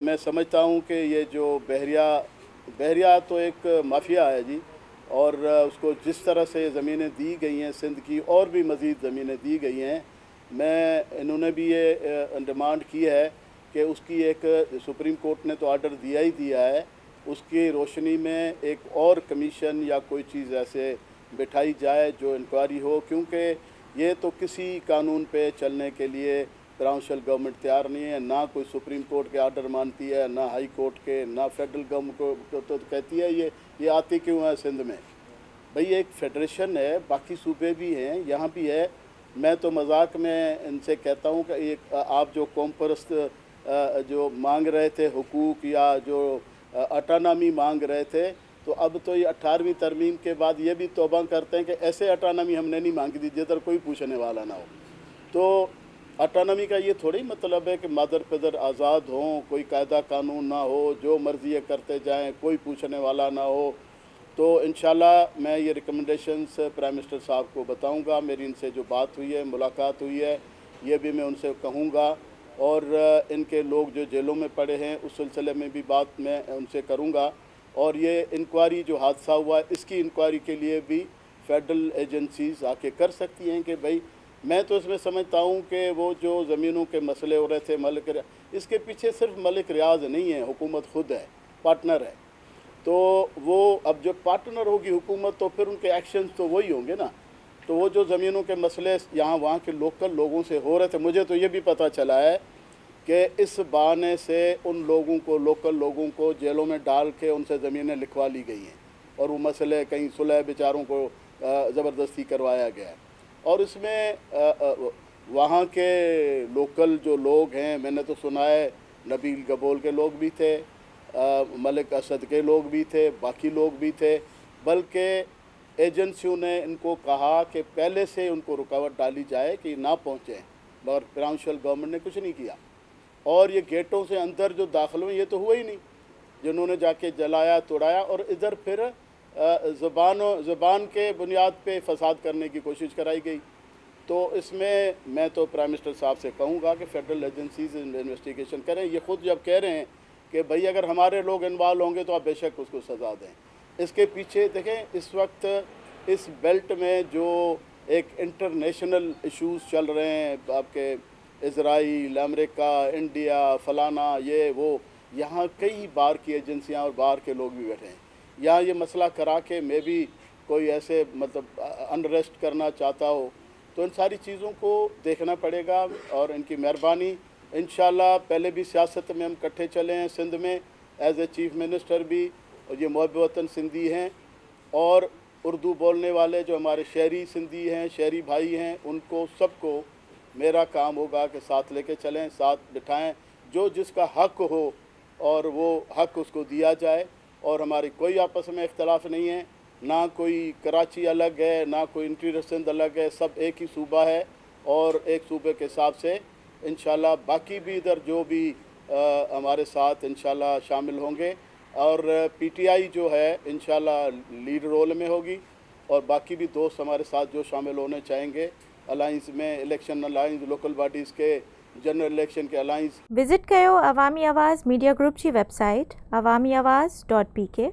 मैं समझता हूँ कि ये जो बहरिया बहरिया तो एक माफिया है जी। और उसको जिस तरह से ज़मीनें दी गई हैं सिंध की, और भी मज़ीद ज़मीनें दी गई हैं, इन्होंने भी ये डिमांड की है कि उसकी एक सुप्रीम कोर्ट ने तो आर्डर दिया ही दिया है, उसकी रोशनी में एक और कमीशन या कोई चीज़ ऐसे बिठाई जाए जो इंक्वायरी हो, क्योंकि ये तो किसी कानून पे चलने के लिए ट्रांजिशनल गवर्नमेंट तैयार नहीं है, ना कोई सुप्रीम कोर्ट के आर्डर मानती है, ना हाई कोर्ट के, ना फेडरल गवर्नमेंट को तो कहती है ये आती क्यों है सिंध में। भाई एक फेडरेशन है, बाकी सूबे भी हैं, यहाँ भी है। मैं तो मजाक में इनसे कहता हूँ कि एक आप जो कौम परस्त जो मांग रहे थे हुकूक, या जो अटानमी मांग रहे थे, तो अब तो ये 18वीं तरमीम के बाद ये भी तौबा करते हैं कि ऐसे अटानमी हमने नहीं मांगी थी जिधर कोई पूछने वाला ना हो। तो अटानमी का ये थोड़ी मतलब है कि मदर पिदर आज़ाद हों, कोई कायदा कानून ना हो, जो मर्ज़ी ये करते जाएं, कोई पूछने वाला ना हो। तो इंशाल्लाह मैं ये रिकमेंडेशंस प्राइम मिनिस्टर साहब को बताऊंगा। मेरी इनसे जो बात हुई है, मुलाकात हुई है, ये भी मैं उनसे कहूँगा। और इनके लोग जो जेलों में पड़े हैं उस सिलसिले में भी बात मैं उनसे करूँगा। और ये इंक्वायरी जो हादसा हुआ है, इसकी इंक्वायरी के लिए भी फेडरल एजेंसीज़ आके कर सकती हैं कि भाई, मैं तो इसमें समझता हूँ कि वो जो ज़मीनों के मसले हो रहे थे इसके पीछे सिर्फ मलिक रियाज नहीं है, हुकूमत खुद है, पार्टनर है। तो वो अब जब पार्टनर होगी हुकूमत, तो फिर उनके एक्शंस तो वही होंगे ना। तो वो जो ज़मीनों के मसले यहाँ वहाँ के लोकल लोगों से हो रहे थे, मुझे तो ये भी पता चला है कि इस बहाने से उन लोगों को, लोकल लोगों को जेलों में डाल के उनसे ज़मीनें लिखवा ली गई हैं, और वो मसले कहीं सुलह बेचारों को ज़बरदस्ती करवाया गया है। और इसमें वहाँ के लोकल जो लोग हैं, मैंने तो सुना है नबील गबोल के लोग भी थे, मलिक असद के लोग भी थे, बाकी लोग भी थे, बल्कि एजेंसियों ने इनको कहा कि पहले से उनको रुकावट डाली जाए कि ना पहुँचें, मगर ट्रांजिशनल गवर्नमेंट ने कुछ नहीं किया। और ये गेटों से अंदर जो दाखिल हुए, ये तो हुआ ही नहीं, जिन्होंने जाके जलाया तोड़ाया, और इधर फिर ज़बान के बुनियाद पे फसाद करने की कोशिश कराई गई। तो इसमें मैं तो प्राइम मिनिस्टर साहब से कहूँगा कि फ़ेडरल एजेंसीज इन्वेस्टिगेशन करें। ये ख़ुद जब कह रहे हैं कि भाई अगर हमारे लोग इन्वॉल्व होंगे तो आप बेशक उसको सज़ा दें। इसके पीछे देखें, इस वक्त इस बेल्ट में जो एक इंटरनेशनल इश्यूज़ चल रहे हैं, आपके इज़राइल, अमेरिका, इंडिया, फ़लाना, ये वो, यहाँ कई बार की एजेंसियाँ और बाहर के लोग भी बैठे हैं। यहाँ ये मसला करा के मैं भी कोई ऐसे मतलब अनरेस्ट करना चाहता हो, तो इन सारी चीज़ों को देखना पड़ेगा। और इनकी मेहरबानी, इंशाल्लाह पहले भी सियासत में हम इकट्ठे चले हैं सिंध में, एज ए चीफ़ मिनिस्टर भी, और ये मुहब्ब वतन सिंधी हैं, और उर्दू बोलने वाले जो हमारे शहरी सिंधी हैं, शहरी भाई हैं, उनको सबको मेरा काम होगा कि साथ लेके चलें, साथ बिठाएं, जो जिसका हक़ हो और वो हक़ उसको दिया जाए। और हमारी कोई आपस में इख्तलाफ नहीं है, ना कोई कराची अलग है, ना कोई इंटीरियर सिंध अलग है, सब एक ही सूबा है। और एक सूबे के हिसाब से इंशाल्लाह बाकी भी इधर जो भी हमारे साथ इंशाल्लाह शामिल होंगे, और पीटीआई जो है इंशाल्लाह लीड रोल में होगी, और बाकी भी दोस्त हमारे साथ जो शामिल होने चाहेंगे अलाइंस में, इलेक्शन अलाइंस, लोकल बॉडीज़ के जनरल इलेक्शन के अलाइंस। विजिट कयो अवामी आवाज़ मीडिया ग्रुप की वेबसाइट awamiawaz.pk।